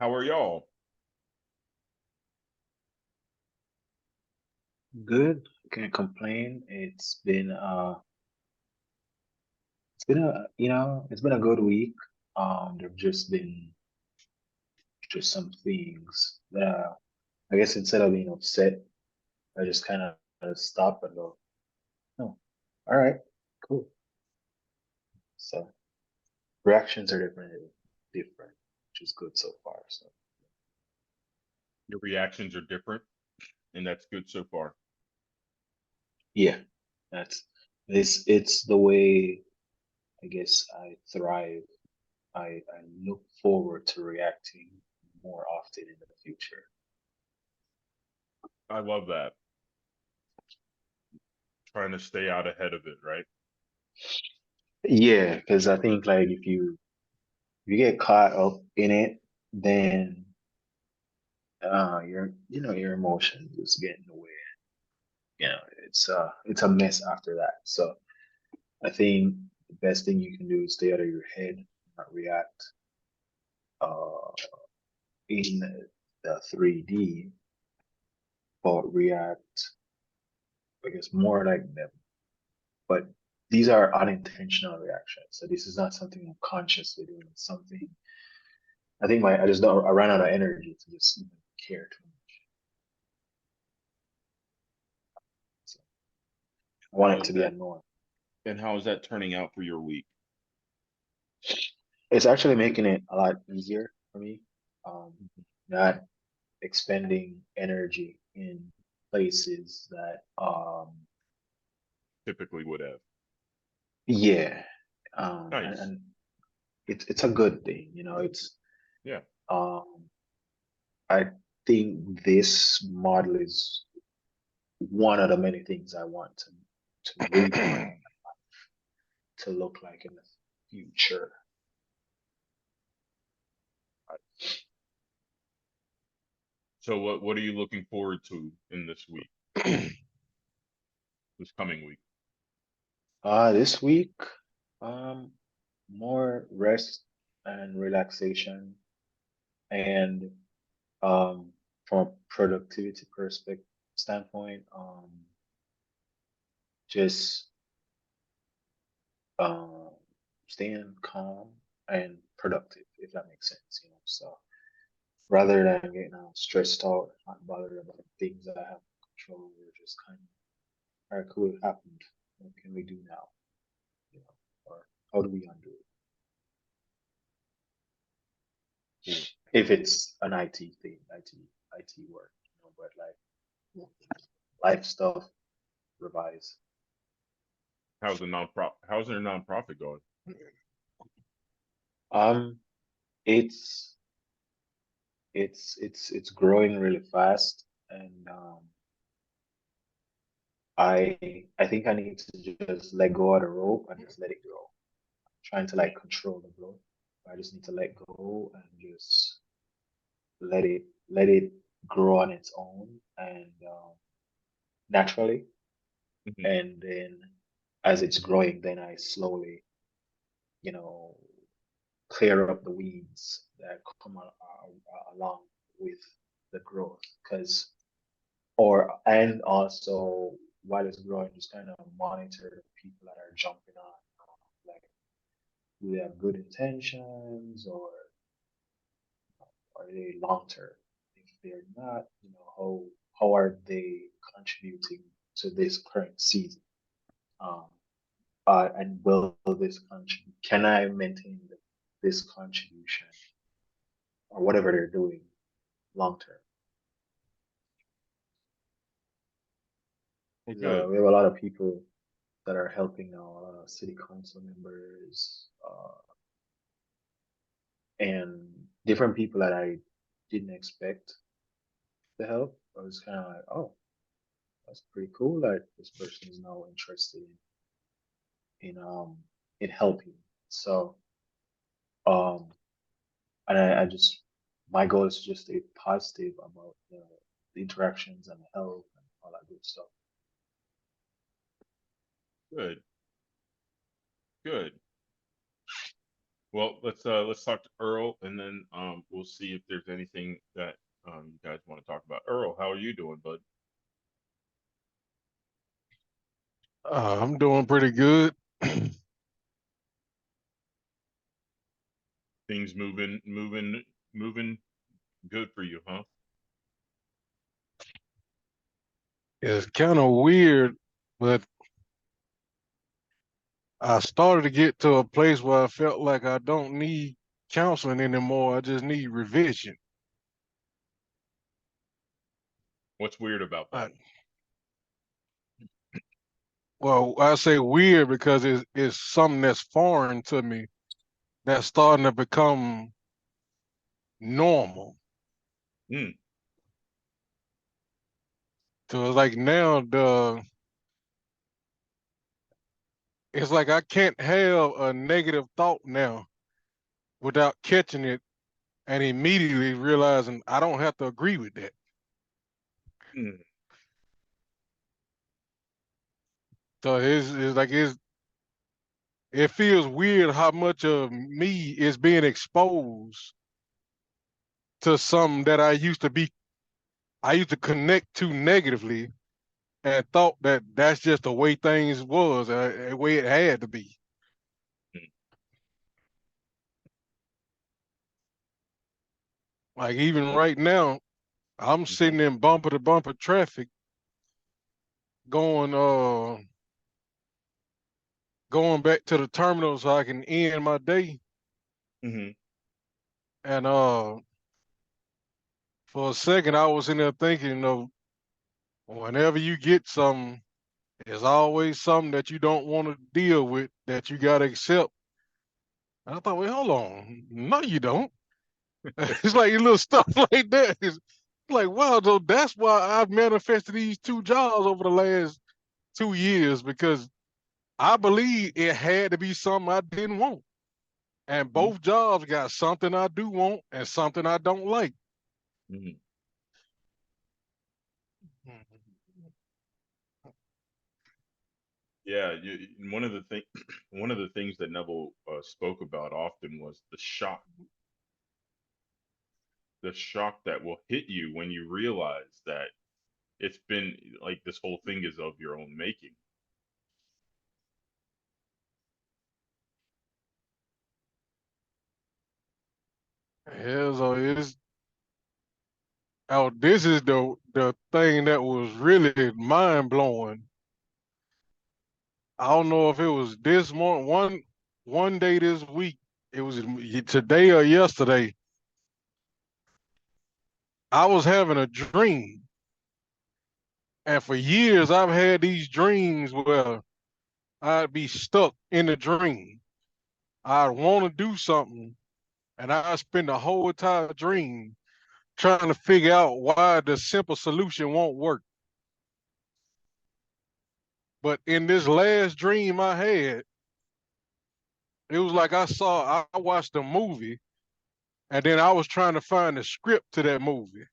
How are y'all? Good. Can't complain. It's been a good week. There've just been just some things that I guess instead of being upset, I just kind of stop and go, oh, all right, cool. So reactions are different, which is good so far. So Your reactions are different, and that's good so far. yeah, that's it's the way I guess I thrive. I look forward to reacting more often in the future. I love that. Trying to stay out ahead of it, right? Yeah, because I think like if you get caught up in it, then your emotions just get in the way. It's a mess after that. So I think the best thing you can do is stay out of your head, not react uh in the 3D, but react, I guess, more like them. But these are unintentional reactions. So this is not something I'm consciously doing. It's something I think I just don't I ran out of energy to just even care too much. So I want How it is to be that? annoying. And how is that turning out for your week? It's actually making it a lot easier for me. Not expending energy in places that Typically would have. yeah. And, Nice. and it's a good thing, it's Yeah. um I think this model is one of the many things I want to redesign to look like in the future. So what are you looking forward to in this week, this coming week? This week, um, more rest and relaxation, and um, from a productivity perspective standpoint, just um, staying calm and productive, if that makes sense. So rather than getting stressed out, not bothered about things that I have control over, just kind of, all right, cool, it happened. What can we do now? Or how do we undo it? Cool. If it's an IT thing, IT work, but like life stuff, revise. How's their nonprofit going? Um, it's it's growing really fast, and I think I need to just let go of the rope and just let it grow. Trying to like control the growth. I just need to let go and just let it grow on its own and naturally. Mhm. And then as it's growing, then I slowly, you know, clear up the weeds that come along with the growth. Because, or, and also while it's growing, just kind of monitor the people that are jumping on. Like, do they have good intentions or are they long term? If they're not, how are they contributing to this current season? Um, and will this contribute? Can I maintain this contribution or whatever they're doing long term? Well, 'Cause, good. we have a lot of people that are helping now, a lot of city council members, and different people that I didn't expect to help. I was kind of like, oh, that's pretty cool that this person is now interested in helping. So um, and I just my goal is to just stay positive about the interactions and the help and all that good stuff. Good. Good. Well, let's talk to Earl, and then we'll see if there's anything that you guys want to talk about. Earl, how are you doing, bud? I'm doing pretty good. Things moving good for you, huh? It's kind of weird, but I started to get to a place where I felt like I don't need counseling anymore. I just need revision. What's weird about that? I, well, I say weird because it's something that's foreign to me that's starting to become normal. Mm, So it's like now it's like I can't have a negative thought now without catching it and immediately realizing I don't have to agree with that. mm, So it's like it feels weird how much of me is being exposed to something that I used to connect to negatively and thought that that's just the way things was, the way it had to be. mm, Like even right now, I'm mm-hmm, sitting in bumper to bumper traffic going going back to the terminal so I can end my day. mm-hmm, And for a second I was in there thinking, whenever you get something, there's always something that you don't want to deal with that you gotta accept. And I thought, well, hold on. No, you don't. It's like little stuff like that. It's like, wow, so that's why I've manifested these two jobs over the last 2 years because I believe it had to be something I didn't want. And mm-hmm, both jobs got something I do want and something I don't like. mm-hmm. Yeah, one of the thing, one of the things that Neville spoke about often was the shock that will hit you when you realize that it's been like this whole thing is of your own making. Yeah, so this is the thing that was really mind blowing. I don't know if it was this morning, one day this week, it was today or yesterday. I was having a dream, and for years I've had these dreams where I'd be stuck in the dream. I'd want to do something, and I spend the whole entire dream trying to figure out why the simple solution won't work. But in this last dream I had, it was like I watched a movie, and then I was trying to find the script to that movie.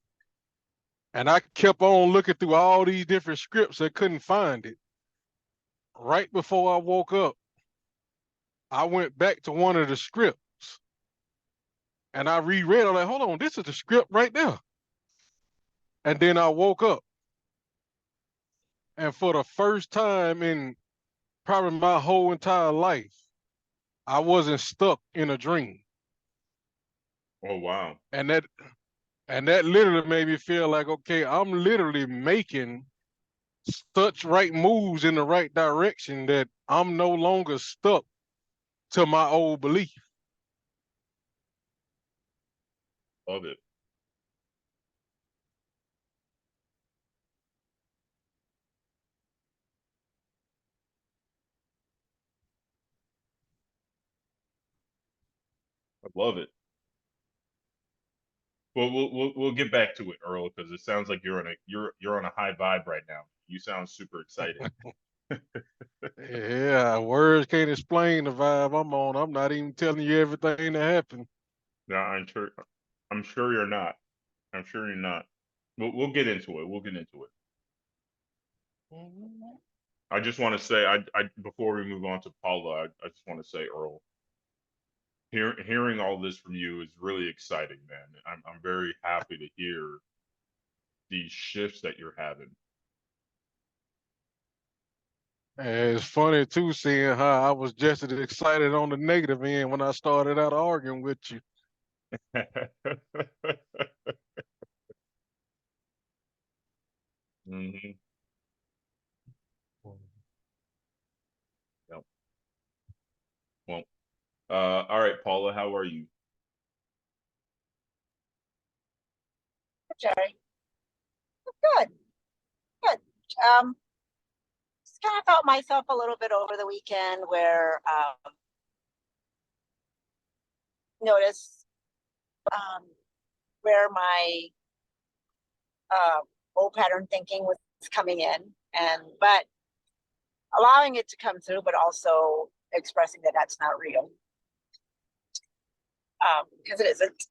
And I kept on looking through all these different scripts. I couldn't find it. Right before I woke up, I went back to one of the scripts and I reread. I'm like, hold on, this is the script right there. And then I woke up. And for the first time in probably my whole entire life, I wasn't stuck in a dream. Oh wow. And that literally made me feel like, okay, I'm literally making such right moves in the right direction that I'm no longer stuck to my old belief. Love it. I love it. Well, we'll get back to it, Earl, because it sounds like you're on a high vibe right now. You sound super excited. Yeah, words can't explain the vibe I'm on. I'm not even telling you everything that happened. No, I'm sure you're not. I'm sure you're not. We'll get into it. We'll get into it. I just want to say, I before we move on to Paula, I just want to say, Earl, hearing all this from you is really exciting, man. I'm very happy to hear these shifts that you're having. And it's funny too, seeing how I was just as excited on the negative end when I started out arguing with you. hmm Yep. Well, all right, Paula, how are you? Jerry. Good, good. Um, just kind of felt myself a little bit over the weekend where noticed where my old pattern thinking was coming in, and but allowing it to come through, but also expressing that that's not real, because it isn't.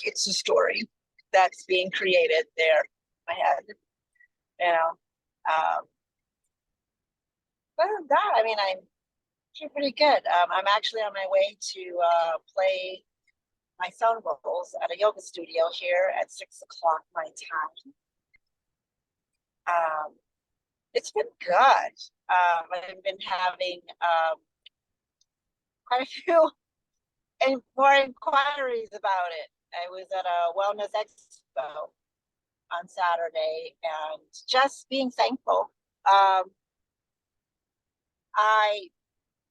It's a story that's being created there in my head, you know. Other than that, I mean, I'm actually pretty good. I'm actually on my way to play my sound vocals at a yoga studio here at 6 o'clock my time. It's been good. I've been having quite a few and more inquiries about it. I was at a wellness expo on Saturday and just being thankful. I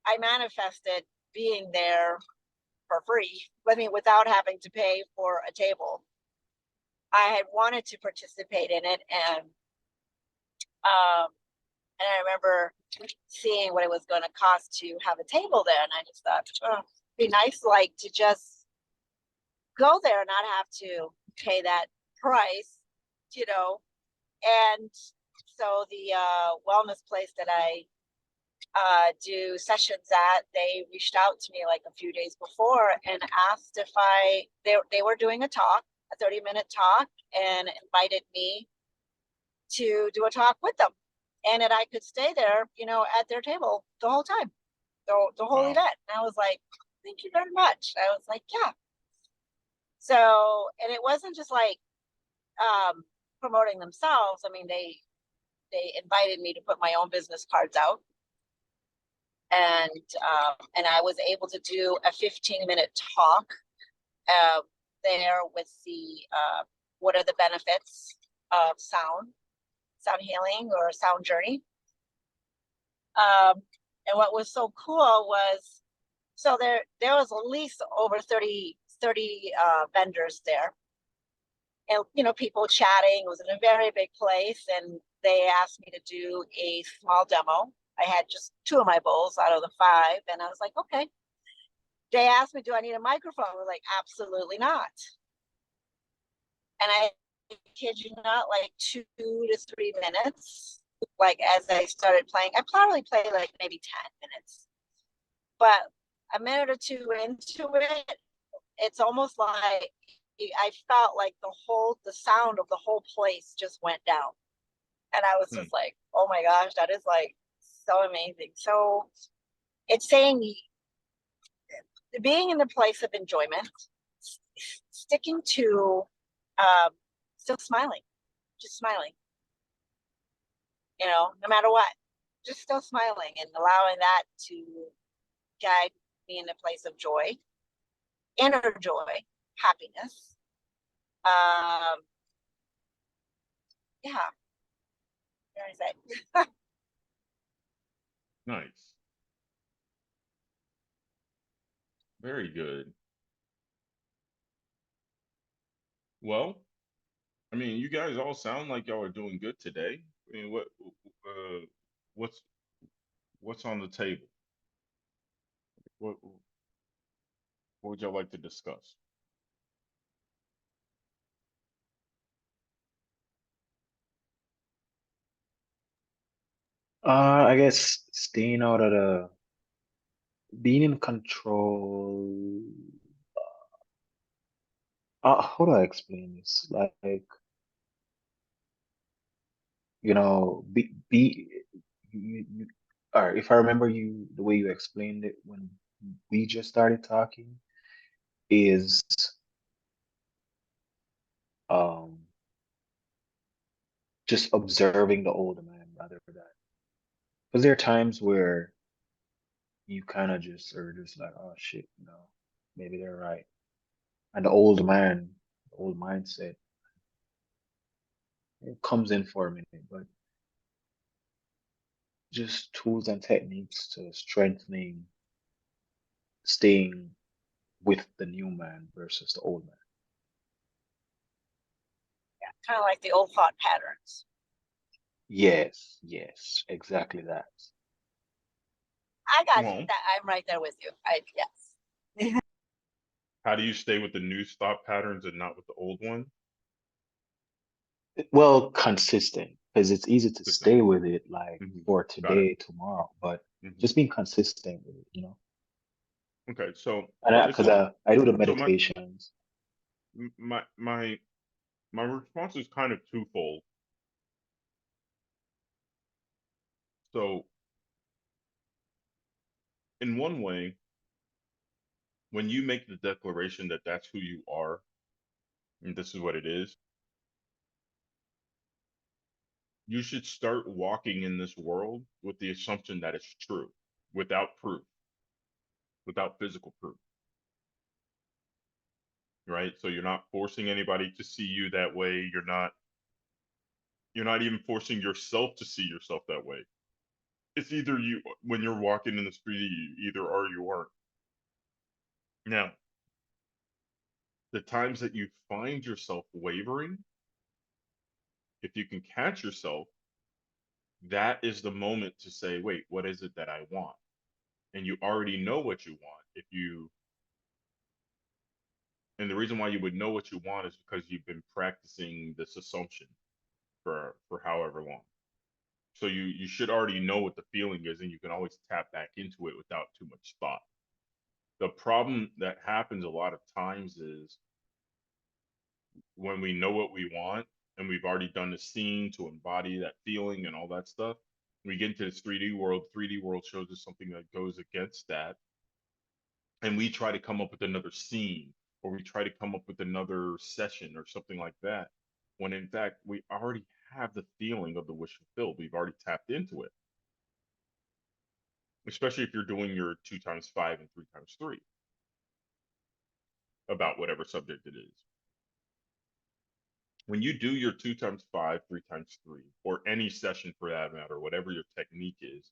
I manifested being there for free. I mean, without having to pay for a table. I had wanted to participate in it, um, and I remember seeing what it was going to cost to have a table there, and I just thought, oh, it'd be nice, like to just go there and not have to pay that price, you know. And so the wellness place that I do sessions at, they reached out to me like a few days before and asked if they were doing a talk, a 30-minute talk, and invited me to do a talk with them, and that I could stay there, you know, at their table the whole time, the whole Wow. event. And I was like, thank you very much. I was like, yeah. So, and it wasn't just like promoting themselves. I mean, they invited me to put my own business cards out, and I was able to do a 15-minute talk there with the what are the benefits of sound healing or sound journey. And what was so cool was, so there was at least over 30 vendors there, and you know, people chatting. It was in a very big place, and they asked me to do a small demo. I had just 2 of my bowls out of the 5, and I was like, okay. They asked me, do I need a microphone? I was like, absolutely not. And I kid you not, like 2 to 3 minutes, like as I started playing, I probably played like maybe 10 minutes, but a minute or 2 into it, it's almost like I felt like the sound of the whole place just went down. And I was Hmm. just like, oh my gosh, that is like so amazing. So it's saying being in the place of enjoyment, sticking to still smiling, just smiling, you know, no matter what, just still smiling and allowing that to guide me in a place of joy, inner joy, happiness. Yeah, what did I say? Nice. Very good. Well, I mean, you guys all sound like y'all are doing good today. I mean, what's what's on the table? What would y'all like to discuss? I guess staying out of the, being in control. How do I explain this? Like, be or if I remember you the way you explained it when we just started talking, is um just observing the older man rather than, because there are times where you kind of just are just like, oh shit, maybe they're right. And the old man, the old mindset, it comes in for a minute, but just tools and techniques to strengthening, staying with the new man versus the old man. Yeah, kind of like the old thought patterns. Yes, yes, exactly that. I got you. Well, I'm right there with you. Yes. how do you stay with the new thought patterns and not with the old one? Well, consistent, because it's easy to Consistent. stay with it like for Got it. today, tomorrow, but hmm just being consistent with it. Okay, so And this because is I do the so my meditations. my my my response is kind of twofold. So in one way, when you make the declaration that that's who you are and this is what it is, you should start walking in this world with the assumption that it's true, without proof, without physical proof, right? So you're not forcing anybody to see you that way. You're not even forcing yourself to see yourself that way. It's either you when you're walking in the street, you either are or you aren't. Now, the times that you find yourself wavering, if you can catch yourself, that is the moment to say, wait, what is it that I want? And you already know what you want. And the reason why you would know what you want is because you've been practicing this assumption for however long. So you should already know what the feeling is, and you can always tap back into it without too much thought. The problem that happens a lot of times is when we know what we want and we've already done the scene to embody that feeling and all that stuff, we get into this 3D world. 3D world shows us something that goes against that, and we try to come up with another scene or we try to come up with another session or something like that, when in fact we already have the feeling of the wish fulfilled. We've already tapped into it, especially if you're doing your 2 times 5 and 3 times 3 about whatever subject it is. When you do your 2 times 5, 3 times 3, or any session for that matter, whatever your technique is,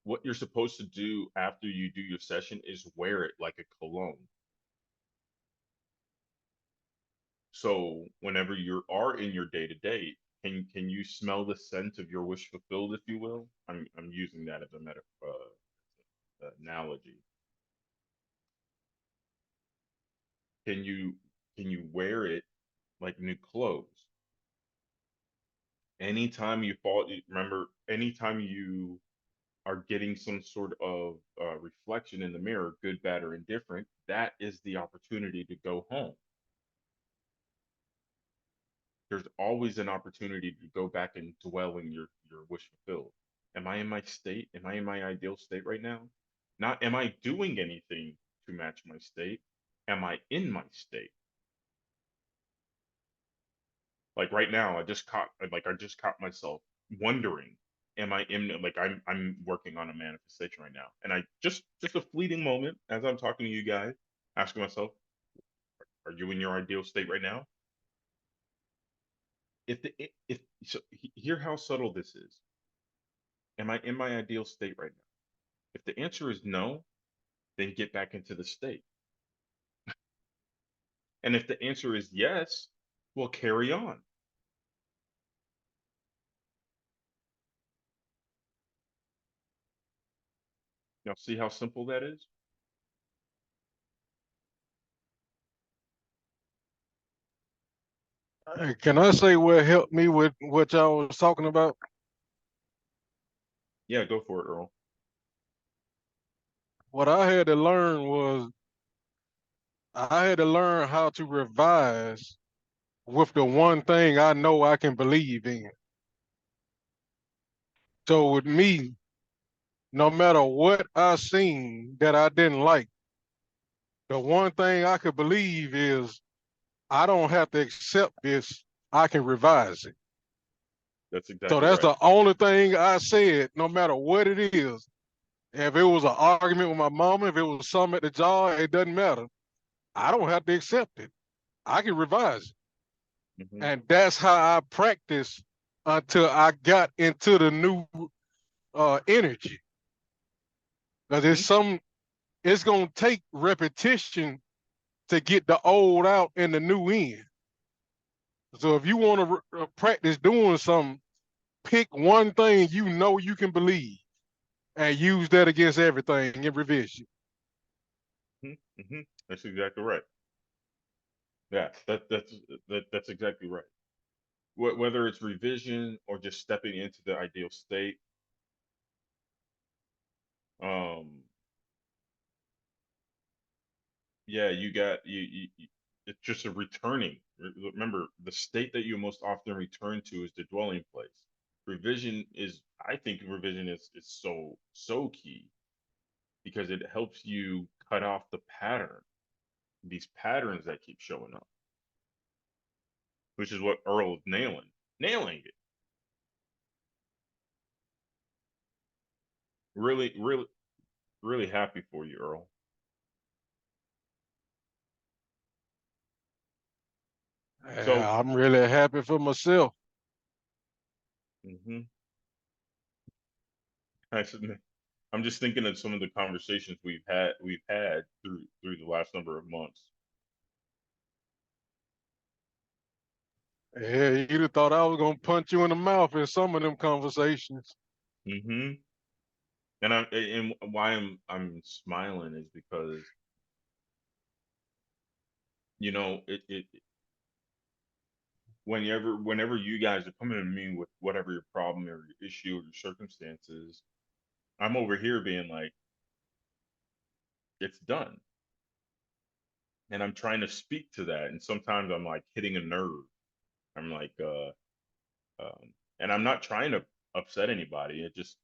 what you're supposed to do after you do your session is wear it like a cologne. So whenever you are in your day to day, can you smell the scent of your wish fulfilled, if you will? I'm using that as a analogy. Can you wear it like new clothes? Anytime you fall, remember, anytime you are getting some sort of reflection in the mirror, good, bad, or indifferent, that is the opportunity to go home. There's always an opportunity to go back and dwell in your wish fulfilled. Am I in my state? Am I in my ideal state right now? Not am I doing anything to match my state? Am I in my state? Like right now, I just caught myself wondering, am I in like I'm working on a manifestation right now. And I just a fleeting moment as I'm talking to you guys, asking myself, are you in your ideal state right now? If so, hear how subtle this is. Am I in my ideal state right now? If the answer is no, then get back into the state. And if the answer is yes, well, carry on. Now, see how simple that is? Hey, can I say what helped me with what y'all was talking about? Yeah, go for it, Earl. What I had to learn was I had to learn how to revise with the one thing I know I can believe in. So with me, no matter what I seen that I didn't like, the one thing I could believe is I don't have to accept this. I can revise it. That's So exactly that's right. the only thing I said, no matter what it is. If it was an argument with my mama, if it was something at the job, it doesn't matter. I don't have to accept it. I can revise it. Hmm. And that's how I practiced until I got into the new energy. Because it's gonna take repetition to get the old out and the new in. So if you want to practice doing something, pick one thing you know you can believe and use that against everything in revision. Hmm. That's exactly right. Yeah, that's exactly right. Whether it's revision or just stepping into the ideal state, um, yeah, you got it's just a returning. Remember, the state that you most often return to is the dwelling place. Revision is, I think, revision is so key because it helps you cut off the pattern, these patterns that keep showing up, which is what Earl is nailing it. Really, really, really happy for you, Earl. So, Yeah, I'm really happy for myself. mhm, I should- I'm just thinking of some of the conversations we've had through the last number of months. Yeah, you'd have thought I was gonna punch you in the mouth in some of them conversations. Hmm. And why I'm smiling is because it whenever you guys are coming to me with whatever your problem or your issue or your circumstances, I'm over here being like, it's done, and I'm trying to speak to that, and sometimes I'm like hitting a nerve. I'm like, and I'm not trying to upset anybody. It just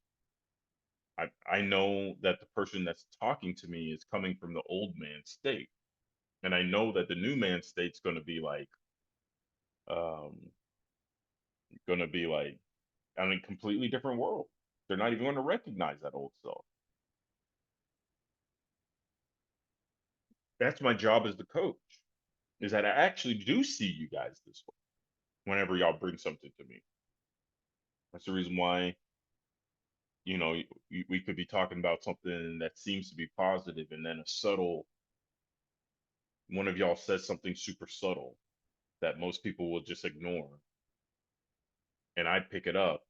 I know that the person that's talking to me is coming from the old man state, and I know that the new man state's um going to be like on a completely different world. They're not even going to recognize that old self. That's my job as the coach, is that I actually do see you guys this way whenever y'all bring something to me. That's the reason why, we could be talking about something that seems to be positive, and then a subtle one of y'all says something super subtle that most people will just ignore, and I pick it up,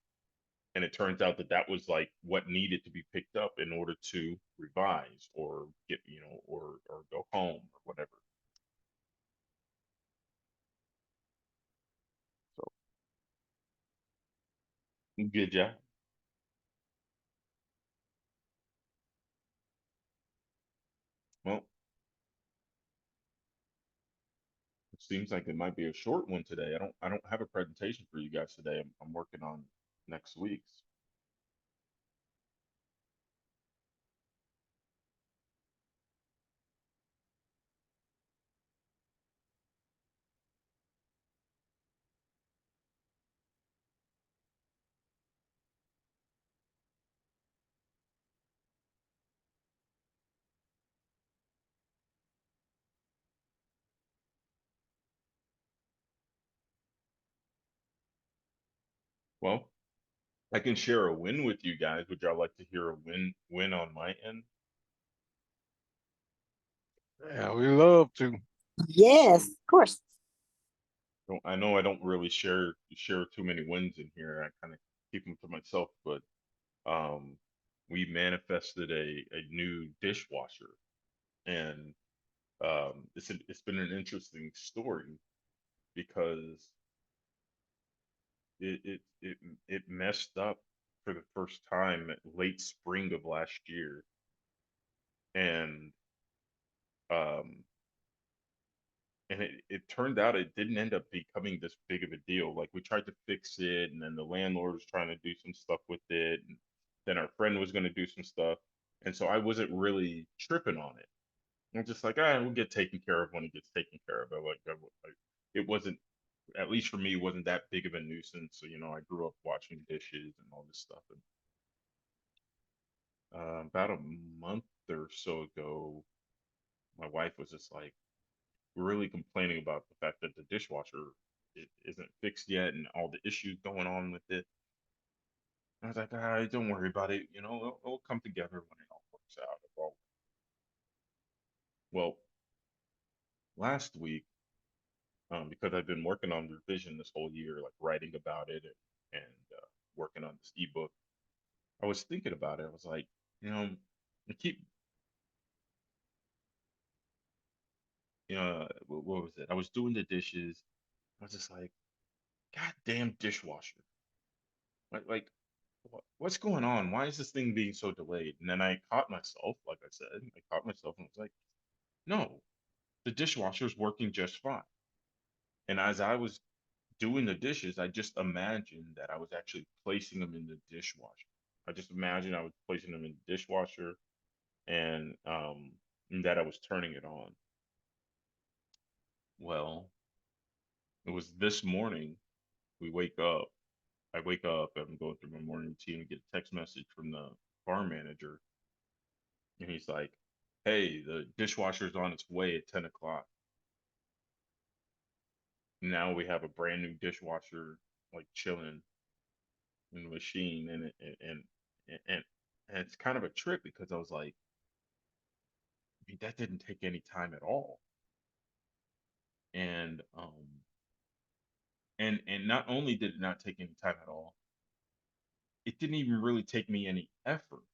and it turns out that that was like what needed to be picked up in order to revise or get, or go home or whatever. So good job. Well, it seems like it might be a short one today. I don't have a presentation for you guys today. I'm working on next week's. Well, I can share a win with you guys. Would y'all like to hear a win on my end? Yeah, we love to. Yes, of course. I know I don't really share too many wins in here. I kind of keep them to myself, but um, we manifested a new dishwasher, and it's been an interesting story because it messed up for the first time at late spring of last year, and um, it turned out it didn't end up becoming this big of a deal. Like we tried to fix it, and then the landlord was trying to do some stuff with it, Then our friend was gonna do some stuff, and so I wasn't really tripping on it. I'm just like, ah, we'll get taken care of when it gets taken care of. It wasn't, at least for me, it wasn't that big of a nuisance. So, I grew up watching dishes and all this stuff. And about a month or so ago, my wife was just like really complaining about the fact that the dishwasher isn't fixed yet and all the issues going on with it. I was like, don't worry about it. It'll come together when it all works out. Well, last week, because I've been working on revision this whole year, like writing about it and working on this ebook, I was thinking about it. I was like, I keep, what was it? I was doing the dishes. I was just like, goddamn dishwasher. Like, what's going on? Why is this thing being so delayed? And then I caught myself, like I said, I caught myself and was like, no, the dishwasher's working just fine. And as I was doing the dishes, I just imagined that I was actually placing them in the dishwasher. I just imagined I was placing them in the dishwasher and that I was turning it on. Well, it was this morning. We wake up. I wake up. I'm going through my morning routine and get a text message from the bar manager, and he's like, "Hey, the dishwasher's on its way at 10 o'clock." Now we have a brand new dishwasher like chilling in the machine, and and it's kind of a trip because I was like, I mean, that didn't take any time at all, and not only did it not take any time at all, it didn't even really take me any effort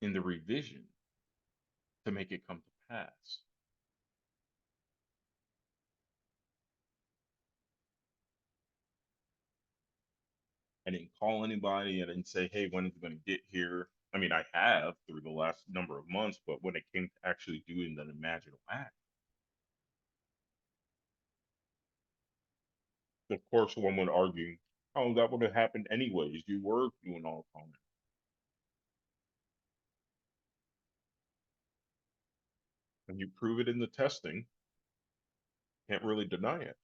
in the revision to make it come to pass. I didn't call anybody. I didn't say, hey, when is it going to get here? I mean, I have through the last number of months, but when it came to actually doing the imaginal act, of course, one would argue, oh, that would have happened anyways. You were doing all the time. And you prove it in the testing, can't really deny it.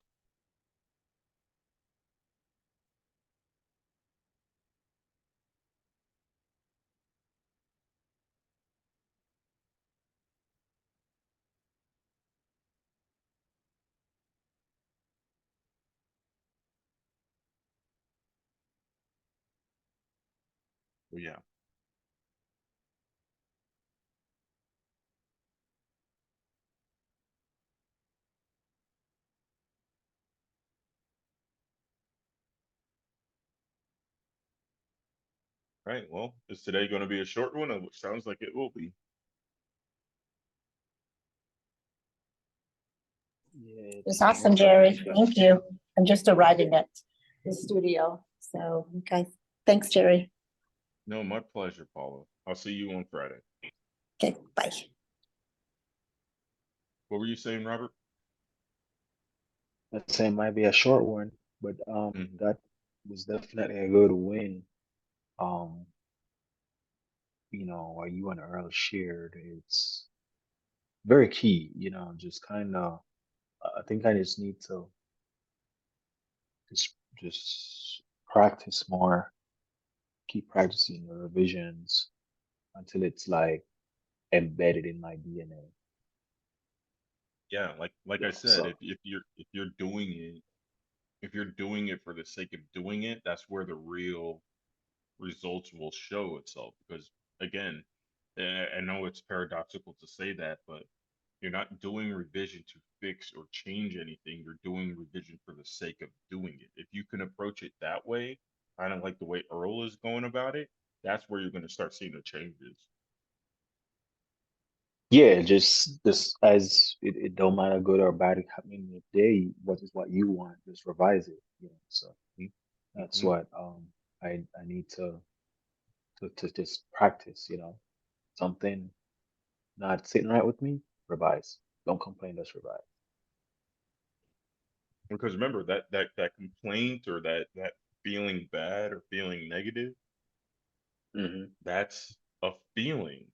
But yeah, right. Well, is today going to be a short one? It sounds like it will be. Yeah, It's it's awesome, most Jerry. definitely gonna Thank you. I'm just arriving at the studio. So, okay. Thanks, Jerry. No, my pleasure, Paula. I'll see you on Friday. Okay, bye. What were you saying, Robert? I'd say it might be a short one, but Hmm. that was definitely a good win. Um, what you and Earl shared, it's very key, just kind of, I think I just need to just practice more, keep practicing the revisions until it's like embedded in my DNA. Yeah, like I said, So if you're doing it for the sake of doing it, that's where the real results will show itself. Because again, I know it's paradoxical to say that, but you're not doing revision to fix or change anything. You're doing revision for the sake of doing it. If you can approach it that way, kind of like the way Earl is going about it, that's where you're going to start seeing the changes. yeah, just as it don't matter good or bad happening in the day, what is what you want, just revise it, So that's Mm-hmm. what I need to just practice, something not sitting right with me, revise. Don't complain, just revise. Because remember that complaint or that feeling bad or feeling negative, Hmm. That's a feeling.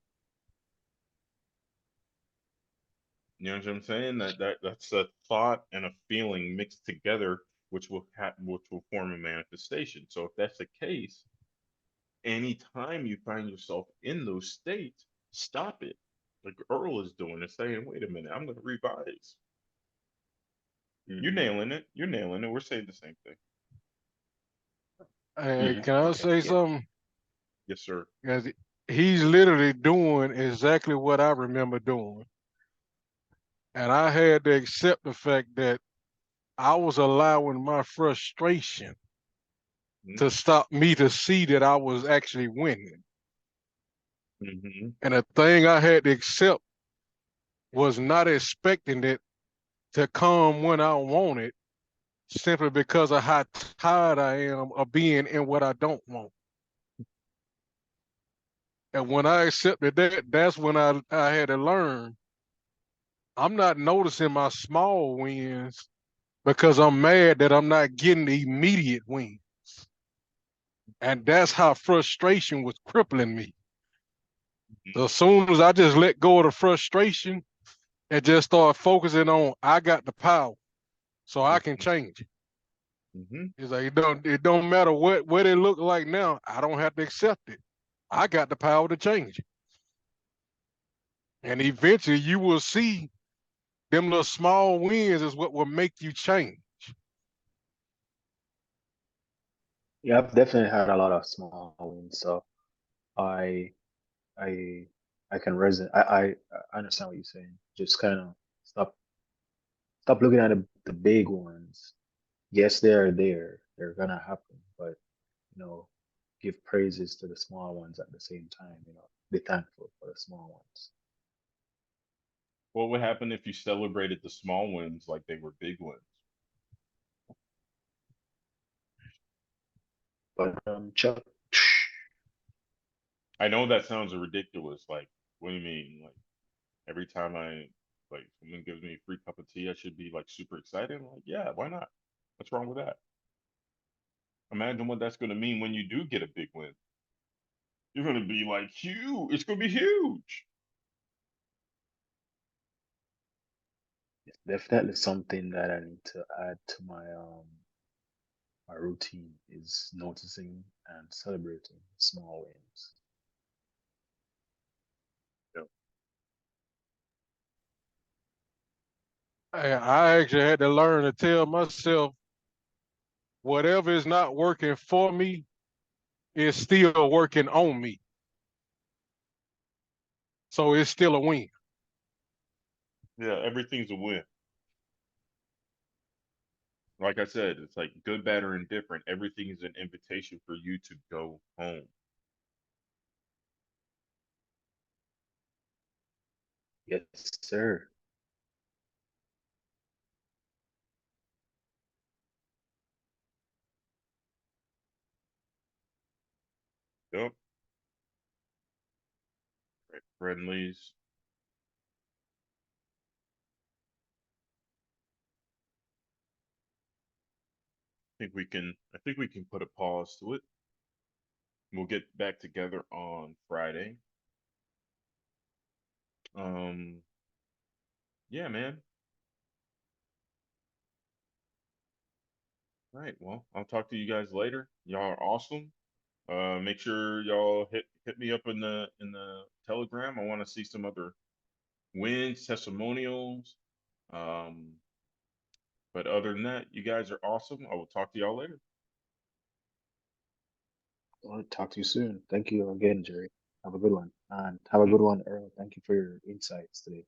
You know what I'm saying? That's a thought and a feeling mixed together, which will form a manifestation. So if that's the case, anytime you find yourself in those states, stop it. Like Earl is doing and saying, wait a minute, I'm gonna revise. You're Hmm. nailing it. You're nailing it. We're saying the same thing. Hey, Hmm. can I Okay. say Yeah. something? Yes, sir. 'Cause he's literally doing exactly what I remember doing. And I had to accept the fact that I was allowing my frustration to stop me to see that I was actually winning. Mm-hmm. And the thing I had to accept was not expecting it to come when I want it, simply because of how tired I am of being in what I don't want. And when I accepted that, that's when I had to learn I'm not noticing my small wins because I'm mad that I'm not getting the immediate wins. And that's how frustration was crippling me. So as soon as I just let go of the frustration and just start focusing on I got the power, so I can change it. Mm-hmm. It's like it don't matter what it look like now. I don't have to accept it. I got the power to change it. And eventually you will see them little small wins is what will make you change. Yeah, I've definitely had a lot of small wins, so I I I can resonate. I understand what you're saying. Just kind of stop stop looking at the big ones. Yes, they are there. They're gonna happen, but give praises to the small ones at the same time. Be thankful for the small ones. What would happen if you celebrated the small wins like they were big wins? But Chuck, I know that sounds ridiculous. Like, what do you mean? Like, every time someone gives me a free cup of tea, I should be like super excited. Like, yeah, why not? What's wrong with that? Imagine what that's going to mean when you do get a big win. You're going to be like huge. It's going to be huge. it's definitely something that I need to add to my routine is noticing and celebrating small wins. Yep. I actually had to learn to tell myself whatever is not working for me is still working on me. So it's still a win. Yeah, everything's a win. Like I said, it's like good, bad, or indifferent. Everything is an invitation for you to go home. Yes, sir. Yep. Right. Friendlies. I think we can put a pause to it. We'll get back together on Friday. Um, yeah, man. All right. Well, I'll talk to you guys later. Y'all are awesome. Make sure y'all hit me up in the Telegram. I want to see some other wins, testimonials. Um, but other than that, you guys are awesome. I will talk to y'all later. I'll talk to you soon. Thank you again, Jerry. Have a good one. And have a Mhm. good one, Earl. Thank you for your insights today.